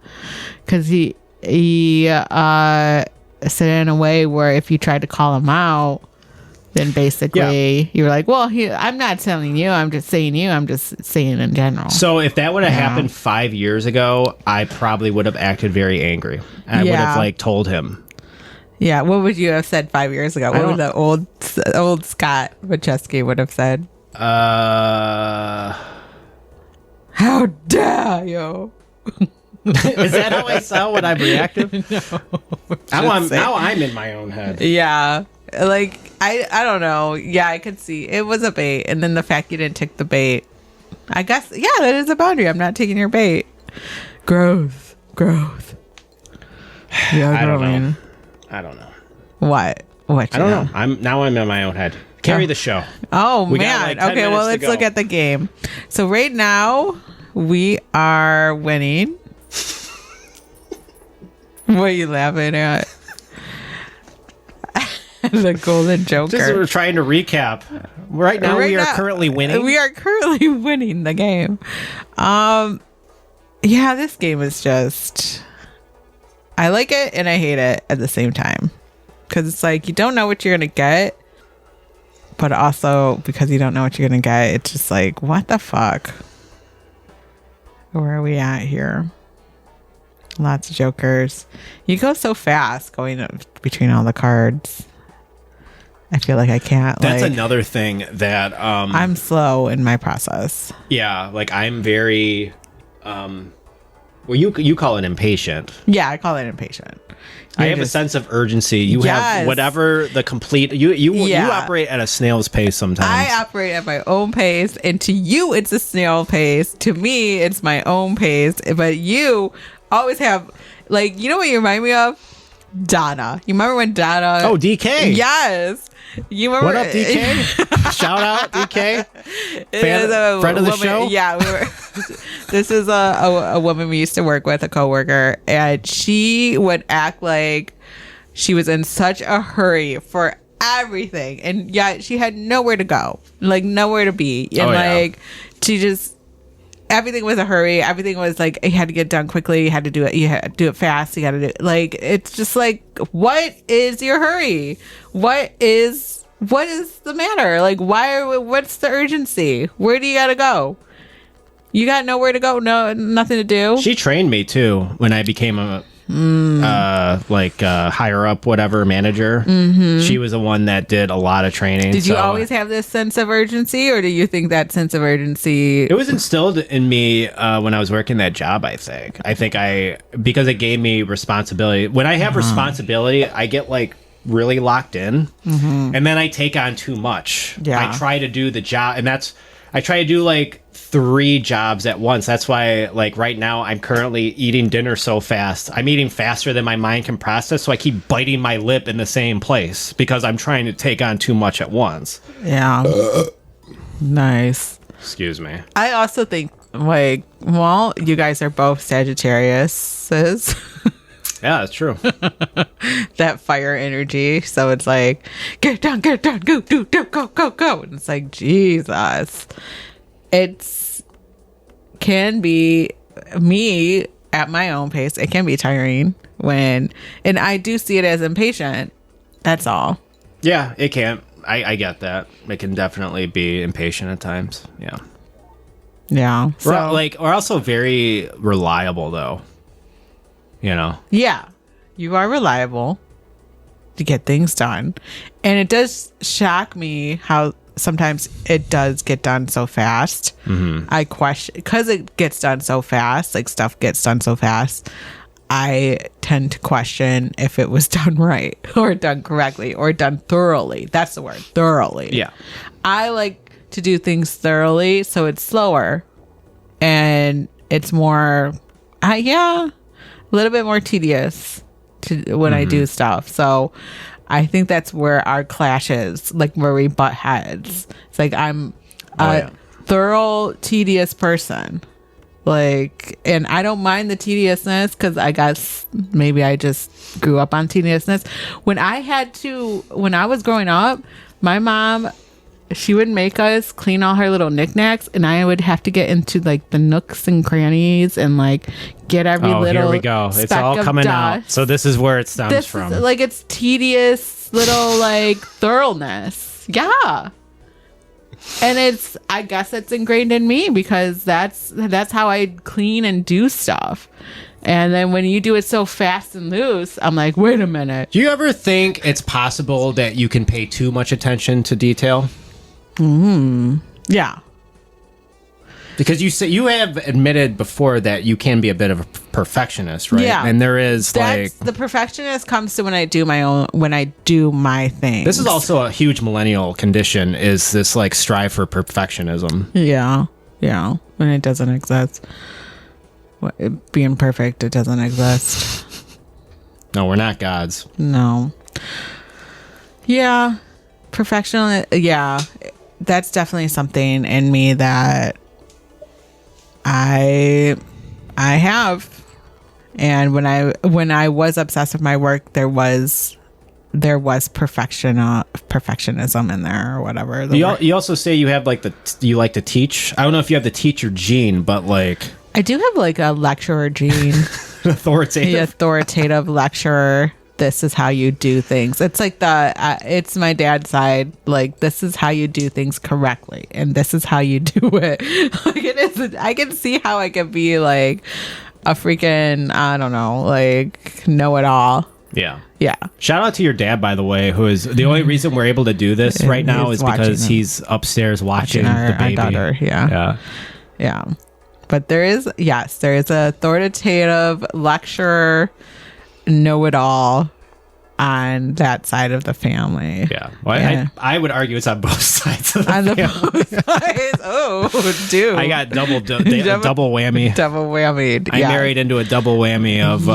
Because he said it in a way where if you tried to call him out, then basically you were like, well, I'm not telling you, I'm just saying in general. So if that would have happened 5 years ago, I probably would have acted very angry. I would have like told him. Yeah, what would you have said 5 years ago? What would the old Scott Wachowski would have said? How dare you? Is that how I sound when I'm reactive? No. Now I'm in my own head. Yeah. Like, I don't know. Yeah, I could see. It was a bait. And then the fact you didn't take the bait. I guess, yeah, that is a boundary. I'm not taking your bait. Growth. Yeah, I don't know. What? I don't know. I'm in my own head. Carry the show. Oh, man. Okay, well, let's look at the game. So right now, we are winning. What are you laughing at? The golden joker. Just we're trying to recap. Right now, we are currently winning. We are currently winning the game. Yeah, this game is just... I like it and I hate it at the same time. Because it's like, you don't know what you're going to get. But also, because you don't know what you're going to get, it's just like, what the fuck? Where are we at here? Lots of jokers. You go so fast going between all the cards. I feel like I can't. That's another thing that I'm slow in my process. Yeah, like I'm very well, you call it impatient. Yeah, I call it impatient. I have a sense of urgency. You have whatever the complete you operate at a snail's pace sometimes. I operate at my own pace, and to you it's a snail pace. To me it's my own pace. But you always have, like, you know what you remind me of? Donna. You remember when Donna? Oh, DK. Yes. You remember? What up, DK? Shout out, DK. Friend of the show? Yeah. This is a woman we used to work with, a coworker, and she would act like she was in such a hurry for everything, and yet she had nowhere to go, like nowhere to be, and she just, everything was a hurry. Everything was like, you had to get done quickly. You had to do it. You had to do it fast. You got to do it. Like, it's just like, what is your hurry? What is the matter? Like, what's the urgency? Where do you got to go? You got nowhere to go. No, nothing to do. She trained me too when I became a higher up, whatever, manager. Mm-hmm. She was the one that did a lot of training. Did you always have this sense of urgency, or do you think that sense of urgency? It was instilled in me when I was working that job. I think because it gave me responsibility. When I have responsibility, I get like really locked in, and then I take on too much. Yeah. I try to do the job, and I try to do like 3 jobs at once. That's why, like, right now I'm currently eating dinner so fast. I'm eating faster than my mind can process, so I keep biting my lip in the same place because I'm trying to take on too much at once. Yeah. Nice. Excuse me. I also think, like, well, you guys are both Sagittariuses. Yeah, that's true. That fire energy. So it's like, get it done, go, go. And it's like, Jesus. Can be me at my own pace. It can be tiring and I do see it as impatient. That's all. Yeah, it can. I get that. It can definitely be impatient at times. Yeah. Yeah. So We're also very reliable though. You know. yeah, you are reliable to get things done, and it does shock me how sometimes it does get done so fast. I question because it gets done so fast, like stuff gets done so fast. I tend to question if it was done right or done correctly or done thoroughly. That's the word, thoroughly. Yeah. I like to do things thoroughly, so it's slower and it's more, a little bit more tedious when I do stuff. So I think that's where our clash is, like where we butt heads. It's like I'm a thorough, tedious person. Like, and I don't mind the tediousness because I guess maybe I just grew up on tediousness. When I was growing up, my mom, she would make us clean all her little knickknacks, and I would have to get into like the nooks and crannies and like get every little. Here we go. It's all coming out. So this is where it stems from. Like it's tedious little like thoroughness. Yeah. And I guess it's ingrained in me because that's how I clean and do stuff. And then when you do it so fast and loose, I'm like, wait a minute. Do you ever think it's possible that you can pay too much attention to detail? Yeah. Because you have admitted before that you can be a bit of a perfectionist, right? Yeah. And there is the perfectionist comes to when I do my thing. This is also a huge millennial condition, is this like strive for perfectionism. Yeah. Yeah. When it doesn't exist. Being perfect, it doesn't exist. No, we're not gods. No. Yeah. Perfection. Yeah. That's definitely something in me that I have. And when I was obsessed with my work, there was perfectionism in there or whatever. You also say you have like you like to teach. I don't know if you have the teacher gene, but like I do have like a lecturer gene. authoritative lecturer. This is how you do things. It's like it's my dad's side. Like, this is how you do things correctly, and this is how you do it. Like, it is. I can see how I could be like a freaking, I don't know, like know-it-all. Yeah. Yeah. Shout out to your dad, by the way, who is the only reason we're able to do this right now is because he's upstairs watching the baby. Our daughter. Yeah. Yeah. But there is a authoritative lecturer, know-it-all on that side of the family. Yeah. Well, I would argue it's on both sides of the family. Both sides. Oh, dude. I got double whammy. Double whammy. I married into a double whammy of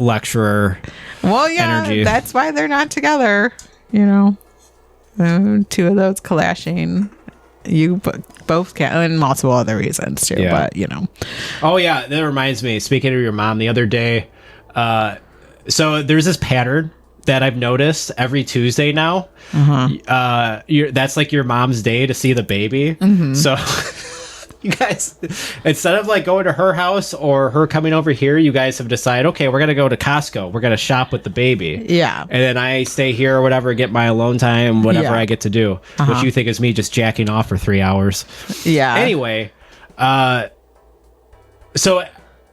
lecturer energy. That's why they're not together. You know, two of those clashing. You both can, and multiple other reasons too. Yeah. But you know. Oh yeah, that reminds me. Speaking of your mom, the other day, so there's this pattern that I've noticed every Tuesday now. That's like your mom's day to see the baby. So you guys, instead of like going to her house or her coming over here, you guys have decided, okay, we're gonna go to Costco. We're gonna shop with the baby. Yeah. And then I stay here or whatever, get my alone time, whatever I get to do, which you think is me just jacking off for 3 hours. Yeah. Anyway, so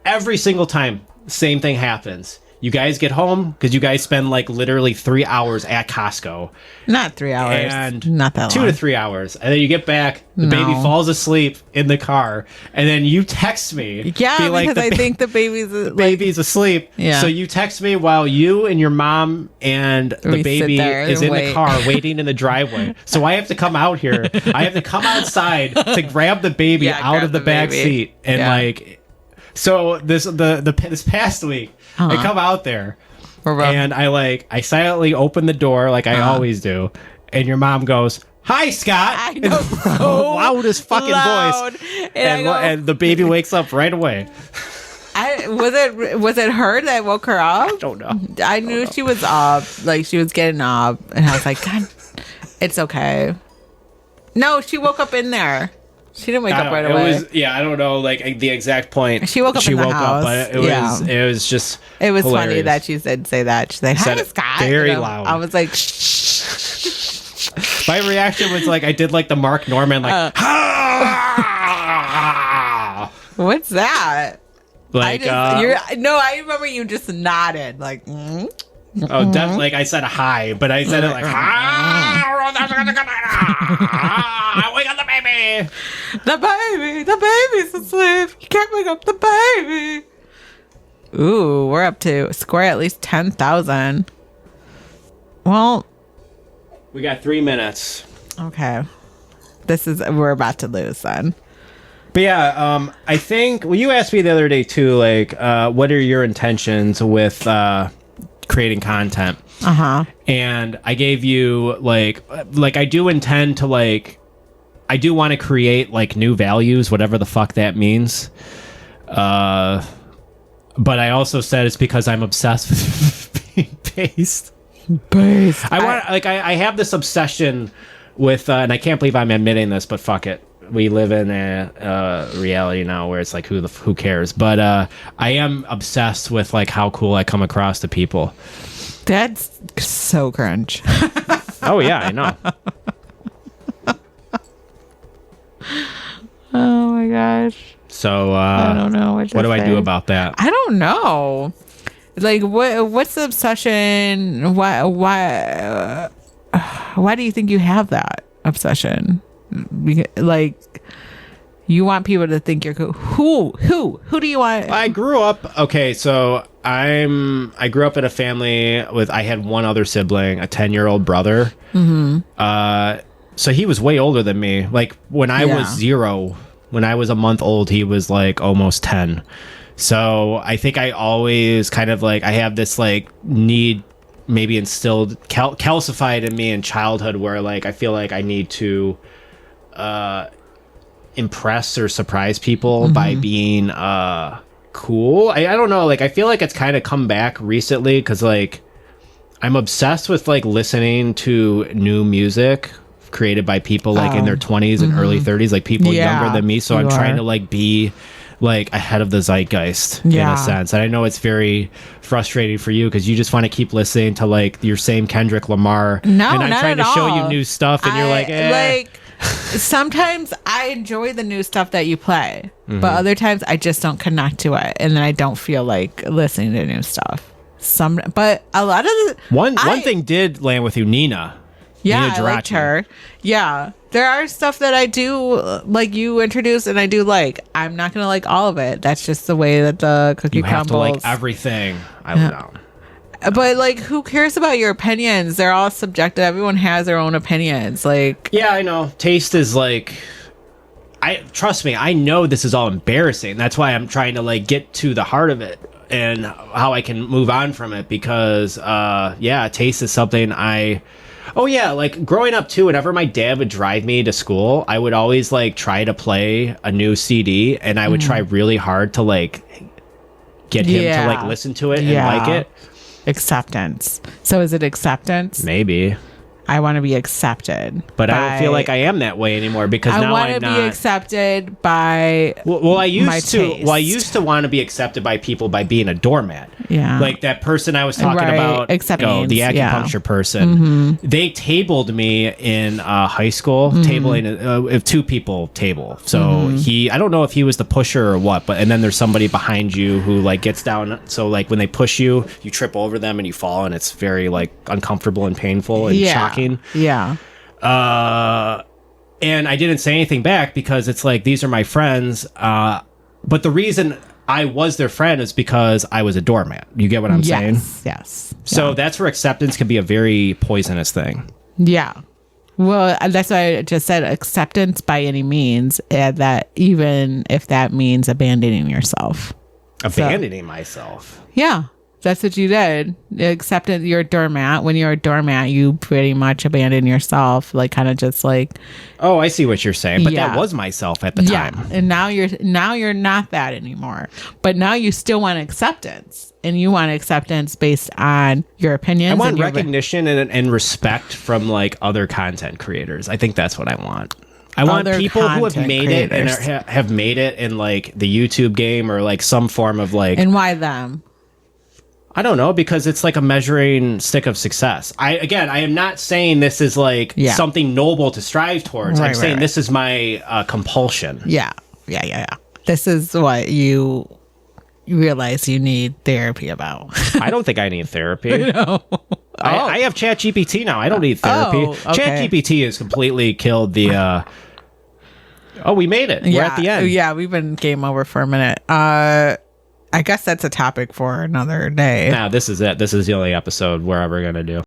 every single time, same thing happens. You guys get home because you guys spend like literally 3 hours at Costco. Not 3 hours. And not that long. 2 to 3 hours. And then you get back, the baby falls asleep in the car, and then you text me. Yeah, because I think the baby's asleep. Yeah. So you text me while you and your mom and the baby is in the car waiting in the driveway. So I have to come out here. I have to come outside to grab the baby out of the back seat. And like, so this past week, I come out there and I silently open the door like I always do, and your mom goes, "Hi, Scott!" I know, so loudest fucking voice, and the baby wakes up right away. Was it her that woke her up? I don't know. I knew she was up, like she was getting up, and I was like, God, it's okay. No, she woke up in there. She didn't wake up right away. I don't know, like the exact point. She woke up in the house. But it was just It was hilarious. funny that she did say that. She's like, "Hi, Scott." Very loud. I was like, shh. My reaction was like I did like the Mark Norman like What's that? like I remember you just nodded like. Oh, like I said hi, but I said it like wake up the baby. The baby's asleep. You can't wake up the baby. Ooh, we're up to score at least 10,000. Well, we got 3 minutes. Okay, we're about to lose then. But yeah, I think you asked me the other day too, like, what are your intentions with creating content? And I gave you like I do intend to I do want to create like new values, whatever the fuck that means. But I also said it's because I'm obsessed with being based. I have this obsession with, and I can't believe I'm admitting this, but fuck it. We live in a reality now where it's like who cares? But I am obsessed with like how cool I come across to people. That's so cringe. Oh yeah, I know. Oh my gosh. So I don't know what do I do about that? I don't know. Like what's the obsession? Why do you think you have that obsession? Like you want people to think you're cool. Who do you want? I grew up so I grew up in a family with I had one other sibling, a 10-year-old brother. So he was way older than me. Like when I was 0, when I was a month old, he was like almost 10. So I think I always kind of like I have this like need maybe instilled calcified in me in childhood where like I feel like I need to impress or surprise people by being cool. I don't know, like I feel like it's kind of come back recently because like I'm obsessed with like listening to new music created by people like in their 20s and early 30s, like people younger than me, so I'm trying to like be like ahead of the zeitgeist in a sense. And I know it's very frustrating for you because you just want to keep listening to like your same Kendrick Lamar. No, and I'm not trying at to show all. you new stuff and you're like, like sometimes I enjoy the new stuff that you play, but other times I just don't connect to it, and then I don't feel like listening to new stuff. But a lot of the one thing did land with you, Nina. Yeah, Nina I liked Geraci. her. Yeah, there are stuff that I do like you introduce, and I do like. I'm not gonna like all of it. That's just the way that the cookie You have crumbles. to like everything. I don't know. But like, who cares about your opinions? They're all subjective. Everyone has their own opinions. Like, yeah, I know. Taste is like, trust me. I know this is all embarrassing. That's why I'm trying to like get to the heart of it and how I can move on from it because, taste is something like growing up too, whenever my dad would drive me to school, I would always like try to play a new CD and I would try really hard to like get him to like listen to it and like it. Acceptance. So is it acceptance? Maybe. I want to be accepted. But I don't feel like I am that way anymore because now I'm not. I want to be accepted by I used to. taste. Well, I used to want to be accepted by people by being a doormat. Yeah. Like that person I was talking Right. about, Acceptance, the acupuncture person. They tabled me in high school, tabling if two people table. So I don't know if he was the pusher or what, and then there's somebody behind you who like gets down. So like when they push you, you trip over them and you fall, and it's very like uncomfortable and painful and shocking. Yeah. And I didn't say anything back because it's like, these are my friends. But the reason I was their friend is because I was a doormat. You get what I'm saying? Yes. So that's where acceptance can be a very poisonous thing. Yeah. Well, that's why I just said acceptance by any means, that even if that means abandoning yourself. Abandoning myself. Yeah. That's what you did. Accepted you're a doormat. When you're a doormat, you pretty much abandon yourself, like kind of just like. Oh, I see what you're saying, but that was myself at the time. And now you're not that anymore. But now you still want acceptance, and you want acceptance based on your opinions. I want recognition and respect from like other content creators. I think that's what I want. I want people who have made it and have made it in like the YouTube game or like some form of like. And why them? I don't know, because it's like a measuring stick of success. I am not saying this is like something noble to strive towards. I'm saying this is my compulsion. Yeah. This is what you realize you need therapy about. I don't think I need therapy. No. I have ChatGPT now. I don't need therapy. ChatGPT has completely killed the... we made it. We're at the end. Yeah, we've been game over for a minute. I guess that's a topic for another day. Nah, this is it. This is the only episode we're ever going to do.